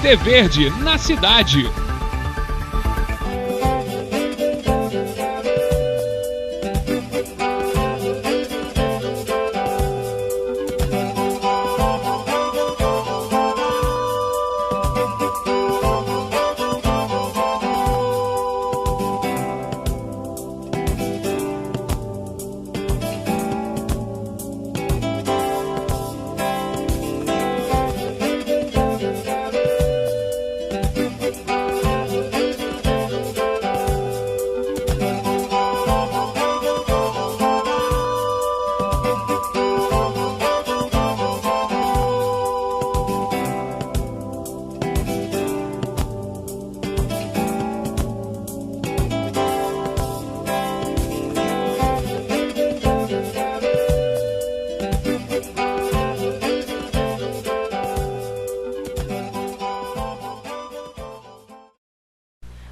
ter verde na cidade.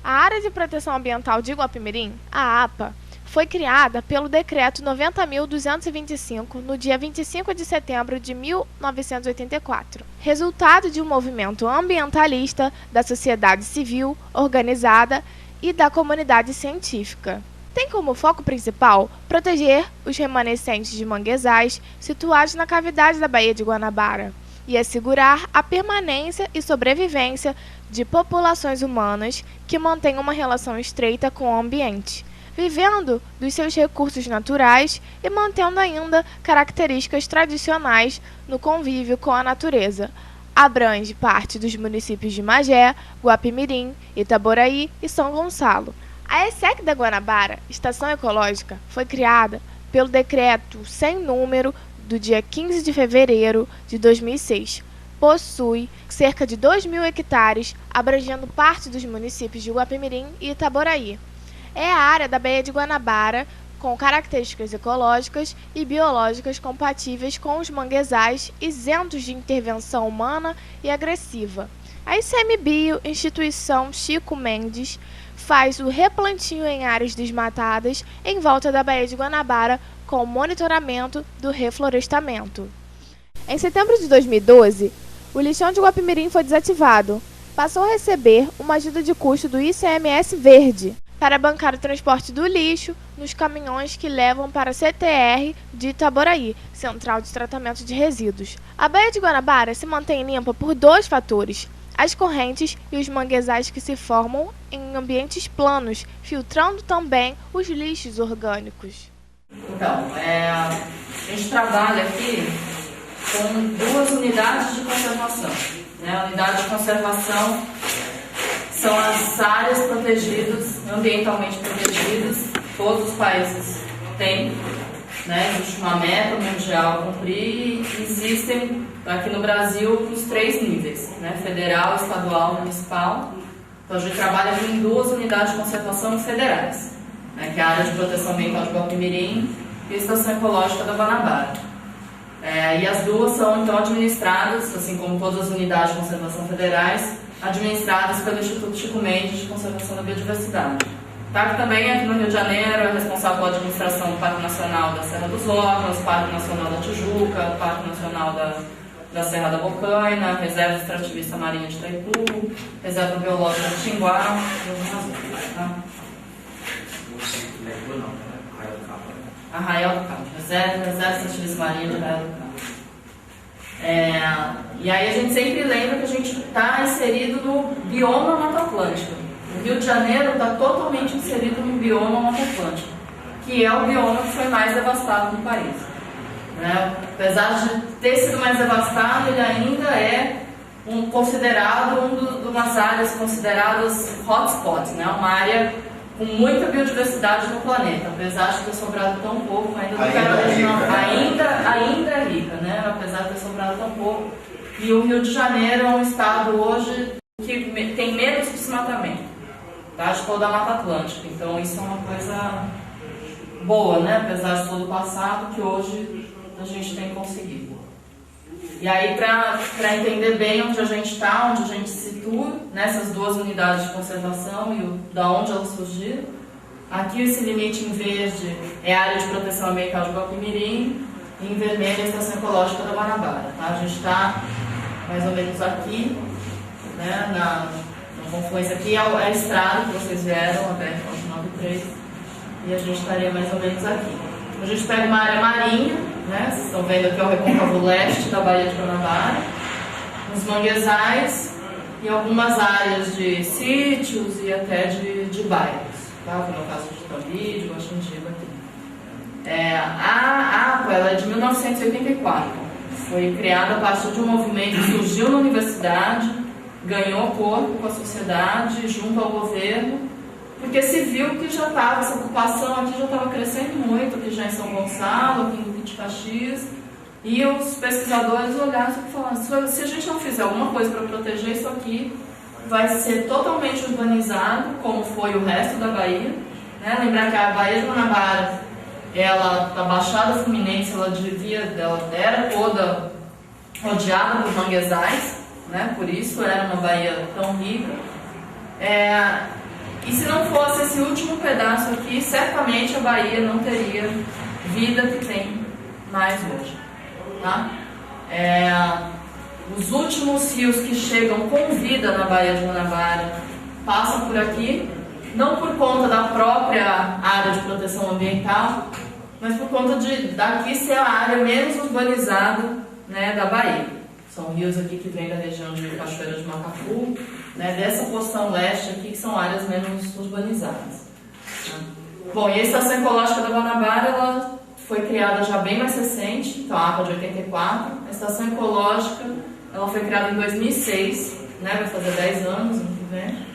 A Área de Proteção Ambiental de Guapimirim, a APA, foi criada pelo Decreto 90.225 no dia 25 de setembro de 1984, resultado de um movimento ambientalista da sociedade civil organizada e da comunidade científica. Tem como foco principal proteger os remanescentes de manguezais situados na cavidade da Baía de Guanabara e assegurar a permanência e sobrevivência de populações humanas que mantêm uma relação estreita com o ambiente, vivendo dos seus recursos naturais e mantendo ainda características tradicionais no convívio com a natureza. Abrange parte dos municípios de Magé, Guapimirim, Itaboraí e São Gonçalo. A ESEC da Guanabara, Estação Ecológica, foi criada pelo Decreto sem número do dia 15 de fevereiro de 2006. Possui cerca de 2.000 hectares, abrangendo parte dos municípios de Guapimirim e Itaboraí. É a área da Baía de Guanabara com características ecológicas e biológicas compatíveis com os manguezais, isentos de intervenção humana e agressiva. A ICMBio, Instituição Chico Mendes, faz o replantio em áreas desmatadas em volta da Baía de Guanabara com monitoramento do reflorestamento. Em setembro de 2012, o lixão de Guapimirim foi desativado. Passou a receber uma ajuda de custo do ICMS Verde para bancar o transporte do lixo nos caminhões que levam para a CTR de Itaboraí, Central de Tratamento de Resíduos. A Baía de Guanabara se mantém limpa por dois fatores: as correntes e os manguezais que se formam em ambientes planos, filtrando também os lixos orgânicos. Então, a gente trabalha aqui com duas unidades de conservação. A unidade de conservação são as áreas protegidas, ambientalmente protegidas, todos os países têm, existe uma meta mundial a cumprir e existem aqui no Brasil os 3 níveis, federal, estadual, municipal. Então a gente trabalha aqui em duas unidades de conservação federais, que é a área de proteção ambiental de Guapimirim e a Estação Ecológica da Guanabara. E as duas são então administradas, assim como todas as unidades de conservação federais, administradas pelo Instituto Chico Mendes de Conservação da Biodiversidade. TAC também aqui no Rio de Janeiro é responsável pela administração do Parque Nacional da Serra dos Órgãos, Parque Nacional da Tijuca, Parque Nacional da Serra da Bocaina, Reserva Extrativista Marinha de Itaipu, Reserva Biológica de Tinguá e algumas outras. Arraial do Cabo, Reserva Extrativista Marinha de Arraial do Cabo. E aí a gente sempre lembra que a gente está inserido no bioma Mata Atlântica. O Rio de Janeiro está totalmente inserido no bioma Mata Atlântica, que é o bioma que foi mais devastado no país. Apesar de ter sido mais devastado, ele ainda é considerado umas áreas consideradas hotspots, uma área com muita biodiversidade no planeta, apesar de ter sobrado tão pouco, ainda é rica, apesar de ter sobrado tão pouco. E o Rio de Janeiro é um estado hoje que tem menos desmatamento, de toda a Mata Atlântica. Então isso é uma coisa boa, apesar de todo o passado, que hoje a gente tem conseguido. E aí, para entender bem onde a gente está, onde a gente se situa, nessas duas unidades de conservação e da onde elas surgiram, aqui esse limite em verde é a área de proteção ambiental de Guapimirim, e em vermelho a Estação Ecológica da Guanabara. A gente está mais ou menos aqui, né, na confluência aqui, é a estrada que vocês vieram, a BR-493, e a gente estaria mais ou menos aqui. A gente pega uma área marinha, né, vocês estão vendo aqui o recôncavo leste da Baía de Guanabara, os manguezais e algumas áreas de sítios e até de bairros, tá? Como é o caso de Tambi, de Guaxindiba aqui. A APA ela é de 1984, foi criada a partir de um movimento que surgiu na universidade, ganhou corpo com a sociedade, junto ao governo, porque se viu que já estava, essa ocupação aqui já estava crescendo muito, aqui já em São Gonçalo, aqui em Duque de Caxias, e os pesquisadores olharam e falaram, se a gente não fizer alguma coisa para proteger isso aqui, vai ser totalmente urbanizado, como foi o resto da Bahia, né? Lembrar que a Baía de Guanabara, ela, a Baixada Fluminense, ela era toda rodeada por manguezais, né? Por isso era uma Bahia tão rica. E se não fosse esse último pedaço aqui, certamente a Bahia não teria vida que tem mais hoje. Tá? Os últimos rios que chegam com vida na Baía de Guanabara passam por aqui, não por conta da própria área de proteção ambiental, mas por conta de daqui ser a área menos urbanizada, né, da Bahia. São rios aqui que vêm da região de Cachoeira de Macacu, né, dessa porção leste aqui, que são áreas menos urbanizadas. Bom, e a Estação Ecológica da Guanabara, ela foi criada já bem mais recente, então a APA de 84. A Estação Ecológica, ela foi criada em 2006, né, vai fazer 10 anos ano que vem,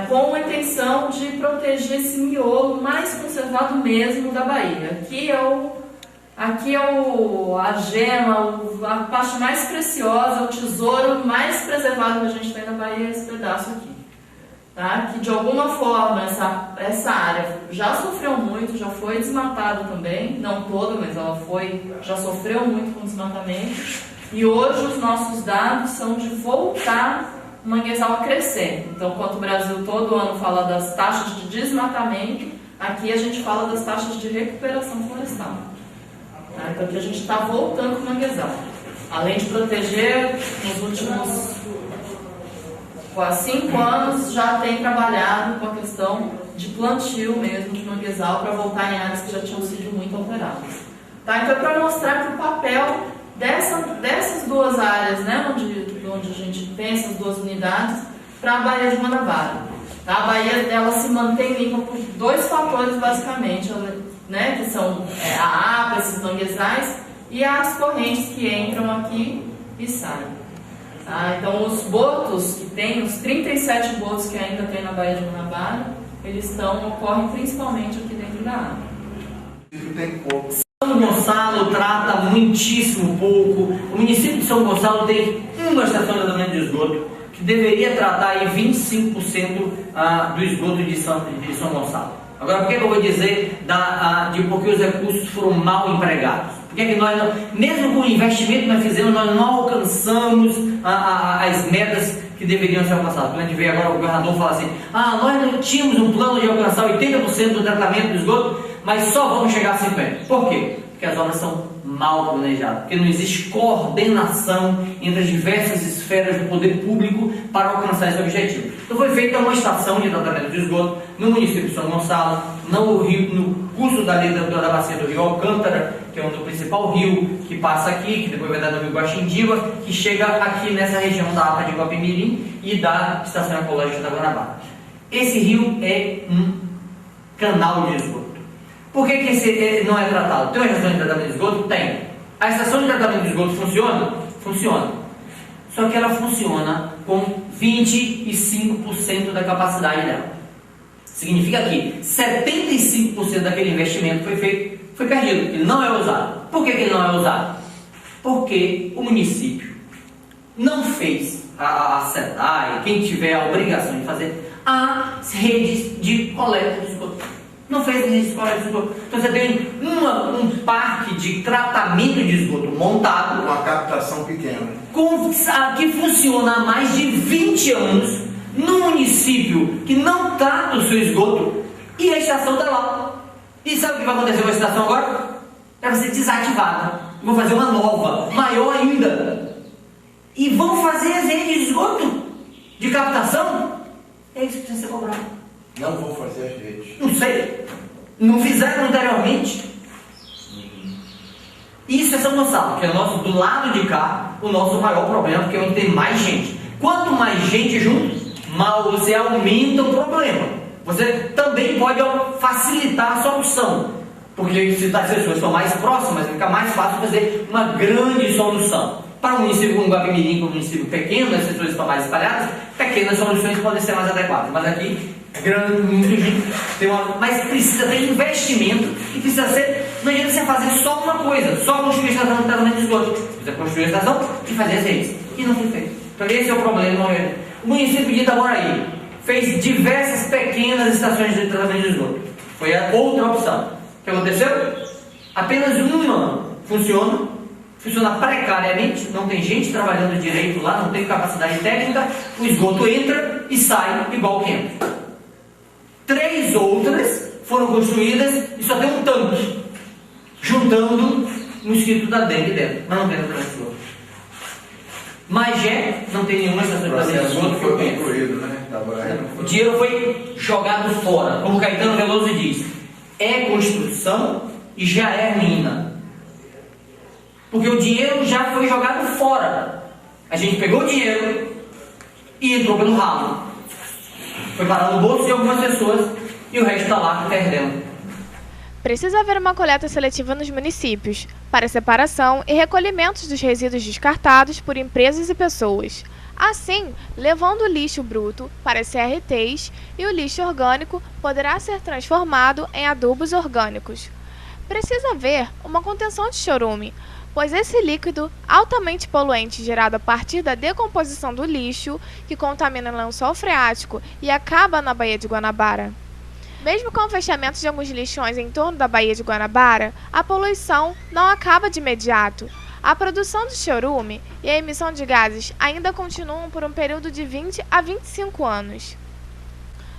com a intenção de proteger esse miolo mais conservado mesmo da Bahia. Aqui é a gema, a parte mais preciosa, o tesouro mais preservado que a gente tem na Bahia, é esse pedaço aqui. Tá? Que de alguma forma essa área já sofreu muito, já foi desmatada também, não toda, mas ela já sofreu muito com desmatamento, e hoje os nossos dados são de voltar o manguezal a crescer. Então, enquanto o Brasil todo ano fala das taxas de desmatamento, aqui a gente fala das taxas de recuperação florestal. Tá? Então aqui a gente está voltando com o manguezal. Além de proteger, nos últimos quase 5 anos já tem trabalhado com a questão de plantio mesmo de manguezal para voltar em áreas que já tinham sido muito alteradas. Tá? Então é para mostrar que o papel dessas duas áreas, né, onde a gente tem essas duas unidades, para a Baía de Guanabara. Tá? A Baía ela se mantém limpa por 2 fatores basicamente, né, que são a APA, esses manguezais, e as correntes que entram aqui e saem. Tá? Então os botos que tem, os 37 botos que ainda tem na Baía de Guanabara, eles ocorrem principalmente aqui dentro da água. São Gonçalo trata muitíssimo pouco. O município de São Gonçalo tem uma estação de tratamento de esgoto que deveria tratar aí 25% do esgoto de São Gonçalo. Agora, por que eu vou dizer de porque os recursos foram mal empregados? Por que nós, mesmo com o investimento que nós fizemos, nós não alcançamos as metas que deveriam ser alcançadas? Quando a gente vê agora o governador falar assim, nós não tínhamos um plano de alcançar 80% do tratamento do esgoto, mas só vamos chegar a 50%. Por quê? Porque as obras são mal planejadas, porque não existe coordenação entre as diversas esferas do poder público para alcançar esse objetivo. Então foi feita uma estação de tratamento de esgoto no município de São Gonçalo, no curso da bacia do Rio Alcântara, que é o principal rio que passa aqui, que depois vai dar no Rio Guaxindiba, que chega aqui nessa região da APA de Guapimirim e da Estação Ecológica da Guanabara. Esse rio é um canal de esgoto. Por que esse não é tratado? Tem uma estação de tratamento de esgoto? Tem. A estação de tratamento de esgoto funciona? Funciona. Só que ela funciona com 25% da capacidade dela. Significa que 75% daquele investimento foi perdido, ele não é usado. Por que ele não é usado? Porque o município não fez, a SEDAI, quem tiver a obrigação de fazer, as redes de coleta de esgoto. Não fez redes de coleta de esgoto. Então você tem um parque de tratamento de esgoto montado, uma captação pequena, que funciona há mais de 20 anos, num município que não trata o seu esgoto, e a estação está lá. E sabe o que vai acontecer com a estação agora? Ela vai ser desativada. Vão fazer uma nova, maior ainda. E vão fazer as redes de esgoto de captação, é isso que precisa ser cobrado. Não vou fazer as redes. Não sei. Não fizeram anteriormente. Isso é São Gonçalo, que é o nosso, do lado de cá, o nosso maior problema, porque é onde tem mais gente. Quanto mais gente junto, mal você aumenta o problema. Você também pode facilitar a solução, porque se as pessoas estão mais próximas, fica mais fácil fazer uma grande solução. Para um município como Guapimirim, como um município pequeno, as pessoas estão mais espalhadas, pequenas soluções podem ser mais adequadas. Mas aqui, grande, muito gente, mas precisa ter investimento e precisa ser. Não adianta você fazer só uma coisa, só construir a estação de tratamento de esgoto. Precisa construir a estação e fazer as redes. E não foi feito. Então esse é o problema. O município de Itaboraí fez diversas pequenas estações de tratamento de esgoto. Foi a outra opção. O que aconteceu? Apenas uma funciona precariamente, não tem gente trabalhando direito lá, não tem capacidade técnica, o esgoto entra e sai igual que entra. 3 outras foram construídas e só tem um tanque, juntando mosquito da dengue dentro, mas não tem tratamento de esgoto. Magé não tem nenhuma estação de tratamento de esgoto que eu conheço. Né? O dinheiro foi jogado fora, como Caetano Veloso diz, é construção e já é ruína. Porque o dinheiro já foi jogado fora. A gente pegou o dinheiro e entrou pelo ralo. Foi parar no bolso de algumas pessoas e o resto está lá perdendo. Precisa haver uma coleta seletiva nos municípios, para separação e recolhimento dos resíduos descartados por empresas e pessoas. Assim, levando o lixo bruto para as CRTs e o lixo orgânico poderá ser transformado em adubos orgânicos. Precisa haver uma contenção de chorume, pois esse líquido altamente poluente gerado a partir da decomposição do lixo, que contamina o lençol freático e acaba na Baía de Guanabara. Mesmo com o fechamento de alguns lixões em torno da Baía de Guanabara, a poluição não acaba de imediato. A produção de chorume e a emissão de gases ainda continuam por um período de 20 a 25 anos.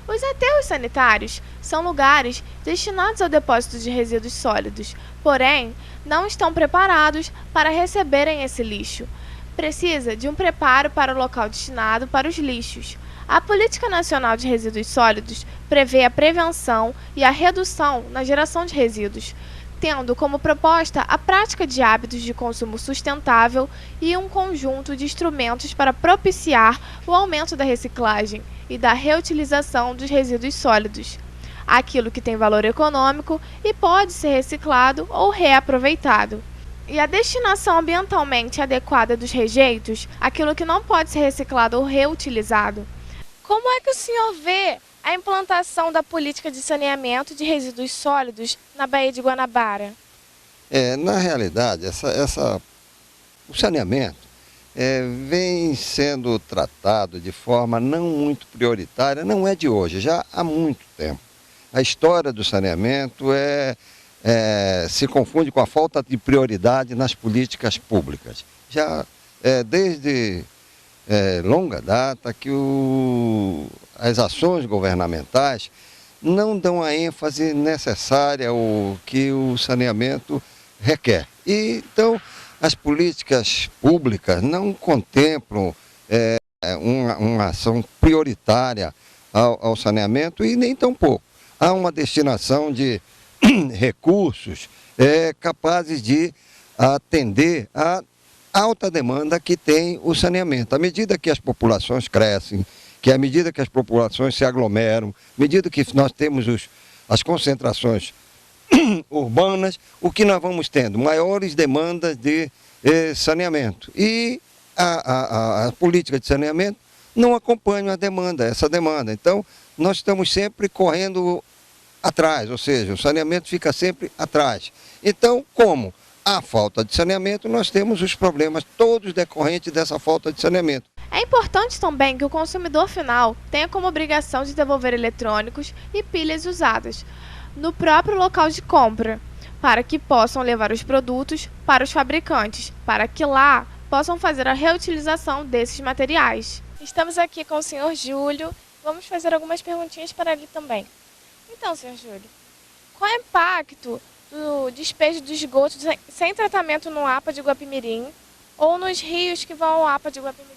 Os aterros sanitários são lugares destinados ao depósito de resíduos sólidos, porém, não estão preparados para receberem esse lixo. Precisa de um preparo para o local destinado para os lixos. A Política Nacional de Resíduos Sólidos prevê a prevenção e a redução na geração de resíduos, tendo como proposta a prática de hábitos de consumo sustentável e um conjunto de instrumentos para propiciar o aumento da reciclagem e da reutilização dos resíduos sólidos, aquilo que tem valor econômico e pode ser reciclado ou reaproveitado. E a destinação ambientalmente adequada dos rejeitos, aquilo que não pode ser reciclado ou reutilizado. Como é que o senhor vê a implantação da política de saneamento de resíduos sólidos na Baía de Guanabara? Na realidade, o saneamento vem sendo tratado de forma não muito prioritária, não é de hoje, já há muito tempo. A história do saneamento se confunde com a falta de prioridade nas políticas públicas. Já desde longa data que as ações governamentais não dão a ênfase necessária ao que o saneamento requer. E, então, as políticas públicas não contemplam uma ação prioritária ao saneamento e nem tampouco há uma destinação de recursos capazes de atender a alta demanda que tem o saneamento. À medida que as populações crescem, à medida que as populações se aglomeram, à medida que nós temos as concentrações urbanas, o que nós vamos tendo? Maiores demandas de saneamento. E a política de saneamento não acompanha essa demanda. Então, nós estamos sempre correndo atrás, ou seja, o saneamento fica sempre atrás. Então, como há falta de saneamento, nós temos os problemas todos decorrentes dessa falta de saneamento. É importante também que o consumidor final tenha como obrigação de devolver eletrônicos e pilhas usadas no próprio local de compra, para que possam levar os produtos para os fabricantes, para que lá possam fazer a reutilização desses materiais. Estamos aqui com o senhor Júlio, vamos fazer algumas perguntinhas para ele também. Então, senhor Júlio, qual é o impacto do despejo de esgoto sem tratamento no APA de Guapimirim ou nos rios que vão ao APA de Guapimirim?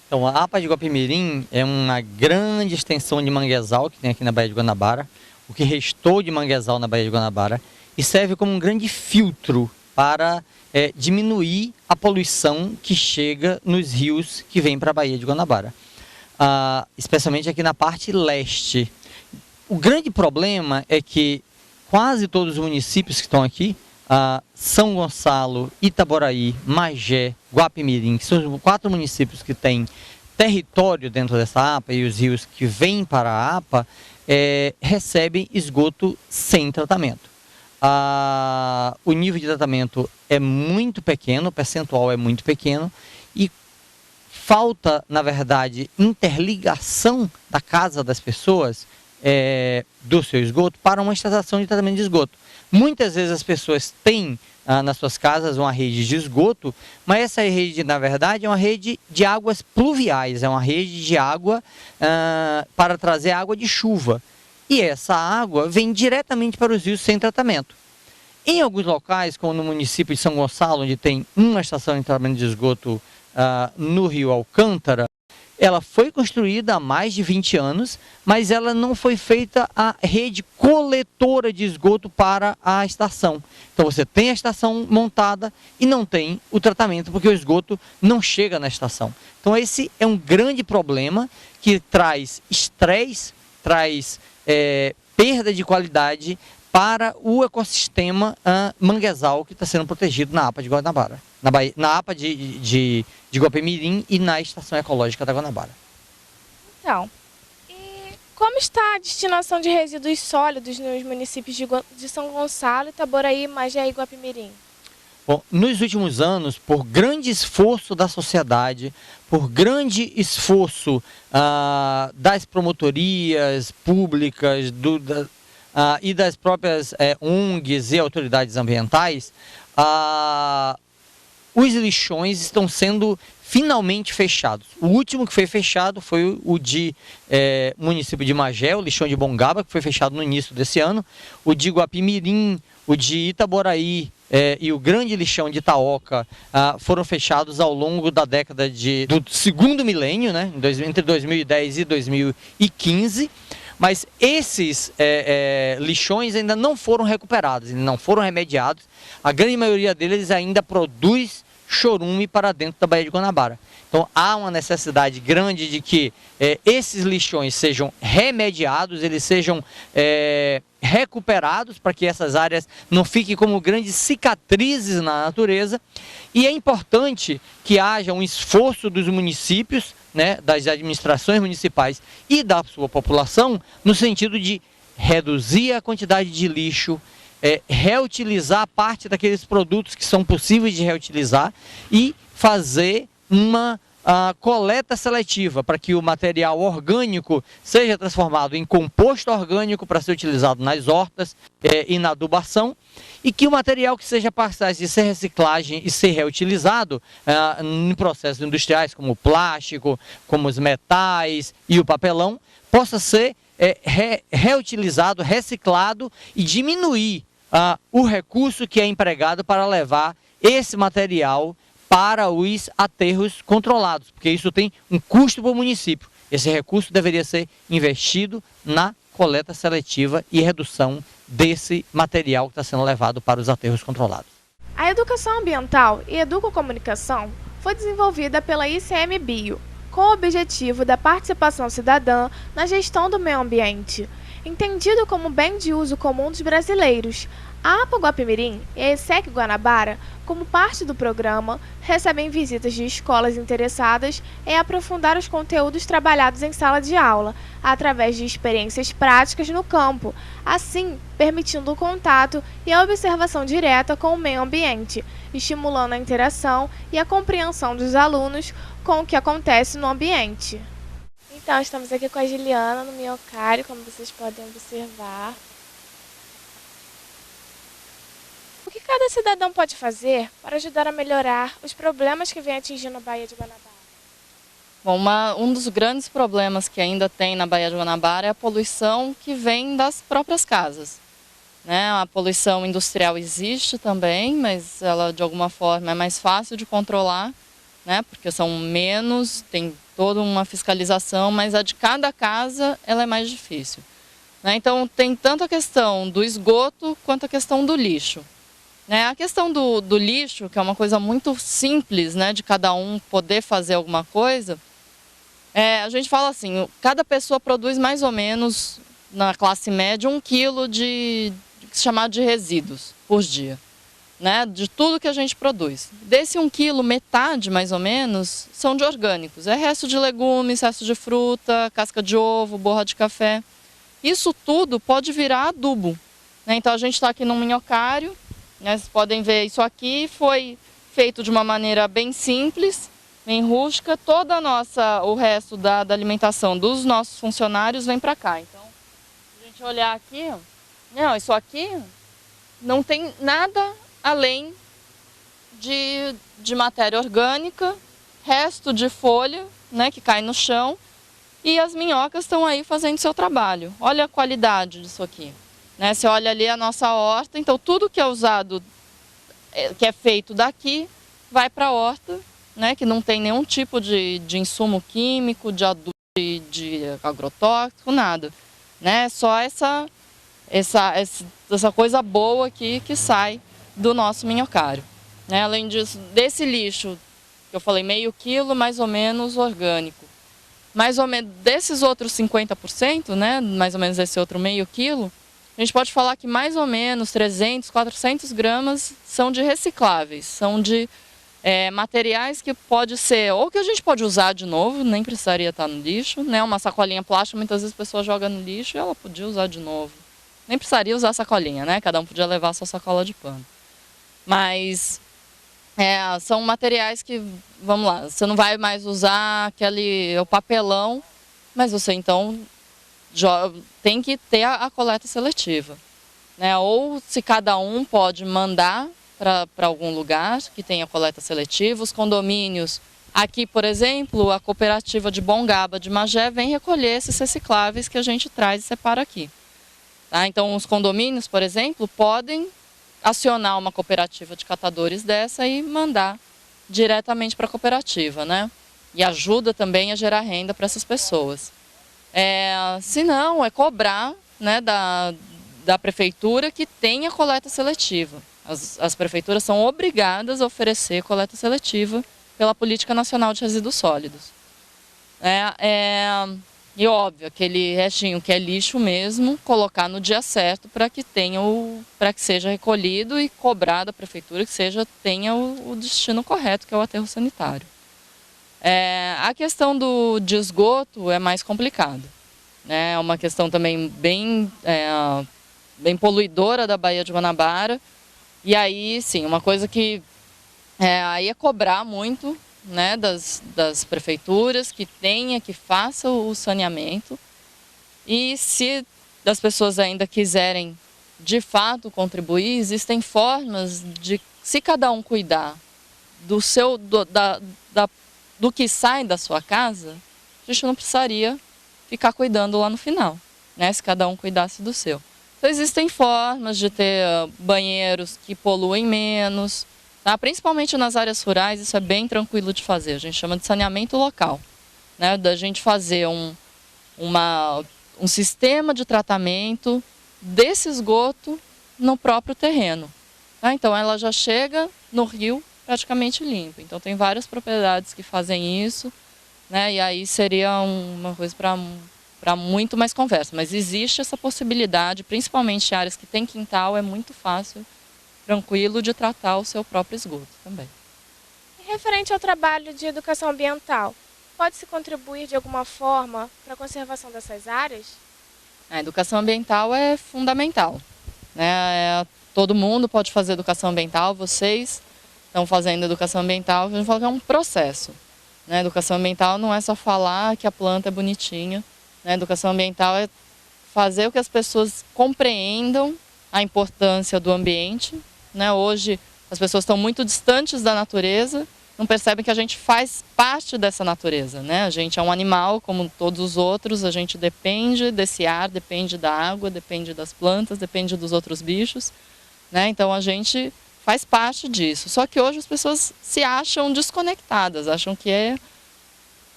Então, a APA de Guapimirim é uma grande extensão de manguezal que tem aqui na Baía de Guanabara, o que restou de manguezal na Baía de Guanabara, e serve como um grande filtro para diminuir a poluição que chega nos rios que vêm para a Baía de Guanabara, especialmente aqui na parte leste. O grande problema é que quase todos os municípios que estão aqui, São Gonçalo, Itaboraí, Magé, Guapimirim, que são os 4 municípios que têm território dentro dessa APA, e os rios que vêm para a APA recebem esgoto sem tratamento. O nível de tratamento é muito pequeno, o percentual é muito pequeno, e falta, na verdade, interligação da casa das pessoas, do seu esgoto, para uma estação de tratamento de esgoto. Muitas vezes as pessoas têm nas suas casas uma rede de esgoto, mas essa rede, na verdade, é uma rede de águas pluviais, é uma rede de água para trazer água de chuva. E essa água vem diretamente para os rios sem tratamento. Em alguns locais, como no município de São Gonçalo, onde tem uma estação de tratamento de esgoto no rio Alcântara, ela foi construída há mais de 20 anos, mas ela não foi feita a rede coletora de esgoto para a estação. Então você tem a estação montada e não tem o tratamento, porque o esgoto não chega na estação. Então esse é um grande problema que traz estresse, traz perda de qualidade para o ecossistema manguezal que está sendo protegido na APA de Guanabara, na APA de Guapimirim e na Estação Ecológica da Guanabara. Então, e como está a destinação de resíduos sólidos nos municípios de São Gonçalo, Itaboraí, Magé e Guapimirim? Bom, nos últimos anos, por grande esforço da sociedade, por grande esforço das promotorias públicas, e das próprias ONGs e autoridades ambientais, os lixões estão sendo finalmente fechados. O último que foi fechado foi o de município de Magé, o lixão de Bongaba, que foi fechado no início desse ano, o de Guapimirim, o de Itaboraí e o grande lixão de Itaoca foram fechados ao longo da década do segundo milênio, né, entre 2010 e 2015. Mas esses lixões ainda não foram recuperados, ainda não foram remediados. A grande maioria deles ainda produz chorume para dentro da Baía de Guanabara. Então há uma necessidade grande de que esses lixões sejam remediados, eles sejam recuperados, para que essas áreas não fiquem como grandes cicatrizes na natureza. E é importante que haja um esforço dos municípios, né, das administrações municipais e da sua população, no sentido de reduzir a quantidade de lixo, reutilizar parte daqueles produtos que são possíveis de reutilizar e fazer uma coleta seletiva para que o material orgânico seja transformado em composto orgânico para ser utilizado nas hortas e na adubação, e que o material que seja passagem de ser reciclagem e ser reutilizado em processos industriais como o plástico, como os metais e o papelão, possa ser reutilizado, reciclado e diminuir o recurso que é empregado para levar esse material para os aterros controlados, porque isso tem um custo para o município. Esse recurso deveria ser investido na coleta seletiva e redução desse material que está sendo levado para os aterros controlados. A educação ambiental e educocomunicação foi desenvolvida pela ICMBio, com o objetivo da participação cidadã na gestão do meio ambiente, entendido como bem de uso comum dos brasileiros. A APA Guapimirim e a ESEC Guanabara, como parte do programa, recebem visitas de escolas interessadas em aprofundar os conteúdos trabalhados em sala de aula, através de experiências práticas no campo, assim permitindo o contato e a observação direta com o meio ambiente, estimulando a interação e a compreensão dos alunos com o que acontece no ambiente. Então, estamos aqui com a Juliana no Minhocário, como vocês podem observar. O que cada cidadão pode fazer para ajudar a melhorar os problemas que vem atingindo a Baía de Guanabara? Bom, um dos grandes problemas que ainda tem na Baía de Guanabara é a poluição que vem das próprias casas, né? A poluição industrial existe também, mas ela de alguma forma é mais fácil de controlar. né? Porque são menos, tem toda uma fiscalização, mas a de cada casa ela é mais difícil, né? Então tem tanto a questão do esgoto quanto a questão do lixo, né? A questão do lixo, que é uma coisa muito simples, né, de cada um poder fazer alguma coisa, a gente fala assim, cada pessoa produz mais ou menos, na classe média, 1 quilo de chamado de resíduos por dia, né, de tudo que a gente produz. Desse 1 quilo, metade mais ou menos são de orgânicos, é resto de legumes, resto de fruta, casca de ovo, borra de café. Isso tudo pode virar adubo, né? Então a gente está aqui num minhocário, né? Vocês podem ver, isso aqui foi feito de uma maneira bem simples, bem rústica. O resto da alimentação dos nossos funcionários vem para cá. Então, se a gente olhar aqui, não, isso aqui não tem nada além de matéria orgânica, resto de folha, né, que cai no chão, e as minhocas estão aí fazendo seu trabalho. Olha a qualidade disso aqui. Né? Você olha ali a nossa horta, então tudo que é usado, que é feito daqui, vai para a horta, né? Que não tem nenhum tipo de insumo químico, de adubo, de agrotóxico, nada. Né? Só essa coisa boa aqui que sai do nosso minhocário. Né? Além disso, desse lixo, que eu falei, meio quilo mais ou menos orgânico. Mais ou menos desses outros 50%, né? Mais ou menos esse outro meio quilo, a gente pode falar que mais ou menos 300, 400 gramas são de recicláveis, são de materiais que pode ser, ou que a gente pode usar de novo, nem precisaria estar no lixo, né? Uma sacolinha plástica, muitas vezes a pessoa joga no lixo e ela podia usar de novo. Nem precisaria usar sacolinha, né? Cada um podia levar a sua sacola de pano. Mas são materiais que, vamos lá, você não vai mais usar o papelão, mas você então tem que ter a coleta seletiva, né? Ou se cada um pode mandar para algum lugar que tenha coleta seletiva, os condomínios. Aqui, por exemplo, a cooperativa de Bongaba de Magé vem recolher esses recicláveis que a gente traz e separa aqui. Tá? Então, os condomínios, por exemplo, podem acionar uma cooperativa de catadores dessa e mandar diretamente para a cooperativa, né? E ajuda também a gerar renda para essas pessoas. Se não, é cobrar, né, da prefeitura que tenha coleta seletiva. As prefeituras são obrigadas a oferecer coleta seletiva pela Política Nacional de Resíduos Sólidos. E óbvio, aquele restinho que é lixo mesmo, colocar no dia certo para que seja recolhido e cobrar da prefeitura que tenha o destino correto, que é o aterro sanitário. A questão de esgoto é mais complicado. É uma questão também bem poluidora da Baía de Guanabara. E aí, sim, uma coisa que aí é cobrar muito, né, das prefeituras que faça o saneamento. E se as pessoas ainda quiserem, de fato, contribuir, existem formas de, se cada um cuidar do que sai da sua casa, a gente não precisaria ficar cuidando lá no final, né? Se cada um cuidasse do seu. Então existem formas de ter banheiros que poluem menos, tá? Principalmente nas áreas rurais, isso é bem tranquilo de fazer. A gente chama de saneamento local, né? Da gente fazer um sistema de tratamento desse esgoto no próprio terreno. Tá? Então ela já chega no rio praticamente limpo. Então tem várias propriedades que fazem isso, né? E aí seria uma coisa para muito mais conversa. Mas existe essa possibilidade, principalmente em áreas que tem quintal, é muito fácil, tranquilo de tratar o seu próprio esgoto também. E referente ao trabalho de educação ambiental, pode-se contribuir de alguma forma para a conservação dessas áreas? A educação ambiental é fundamental, né? Todo mundo pode fazer educação ambiental, vocês estão fazendo educação ambiental, a gente fala que é um processo. Né? Educação ambiental não é só falar que a planta é bonitinha, né? Educação ambiental é fazer com que as pessoas compreendam a importância do ambiente. Né? Hoje as pessoas estão muito distantes da natureza, não percebem que a gente faz parte dessa natureza. Né? A gente é um animal como todos os outros, a gente depende desse ar, depende da água, depende das plantas, depende dos outros bichos. Né? Então a gente faz parte disso. Só que hoje as pessoas se acham desconectadas, acham que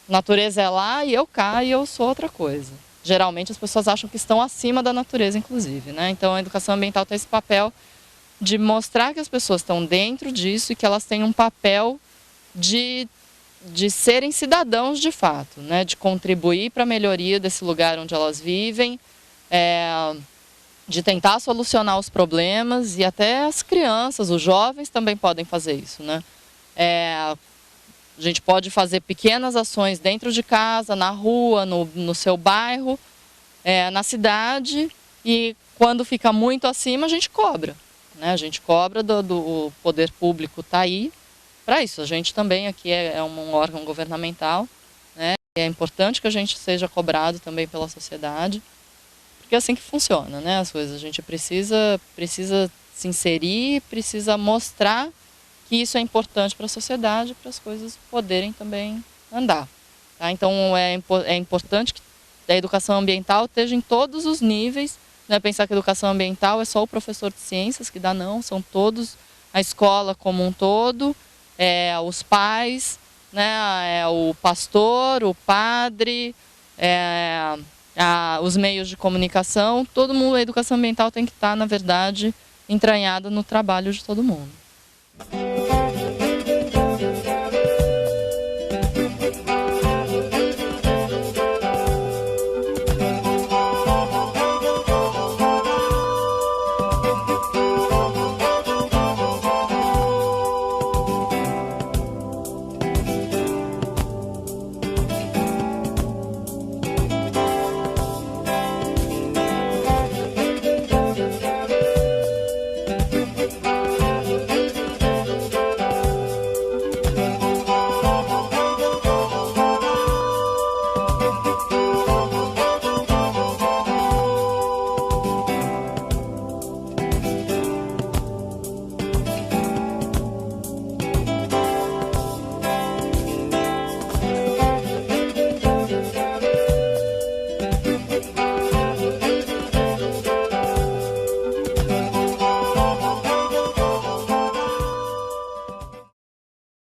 natureza é lá e eu cá e eu sou outra coisa. Geralmente as pessoas acham que estão acima da natureza, inclusive, né? Então a educação ambiental tem esse papel de mostrar que as pessoas estão dentro disso e que elas têm um papel de serem cidadãos de fato, né? De contribuir para a melhoria desse lugar onde elas vivem, de tentar solucionar os problemas, e até as crianças, os jovens também podem fazer isso, né? A gente pode fazer pequenas ações dentro de casa, na rua, no seu bairro, na cidade, e quando fica muito acima a gente cobra, né? A gente cobra do poder público tá aí para isso. A gente também aqui é um órgão governamental, né? É importante que a gente seja cobrado também pela sociedade, porque é assim que funciona, né? As coisas, a gente precisa se inserir, precisa mostrar que isso é importante para a sociedade, para as coisas poderem também andar. Tá? Então é importante que a educação ambiental esteja em todos os níveis. Não é pensar que a educação ambiental é só o professor de ciências que dá, não. São todos, a escola como um todo, os pais, né? O pastor, o padre, os meios de comunicação. Todo mundo, a educação ambiental tem que estar, na verdade, entranhada no trabalho de todo mundo.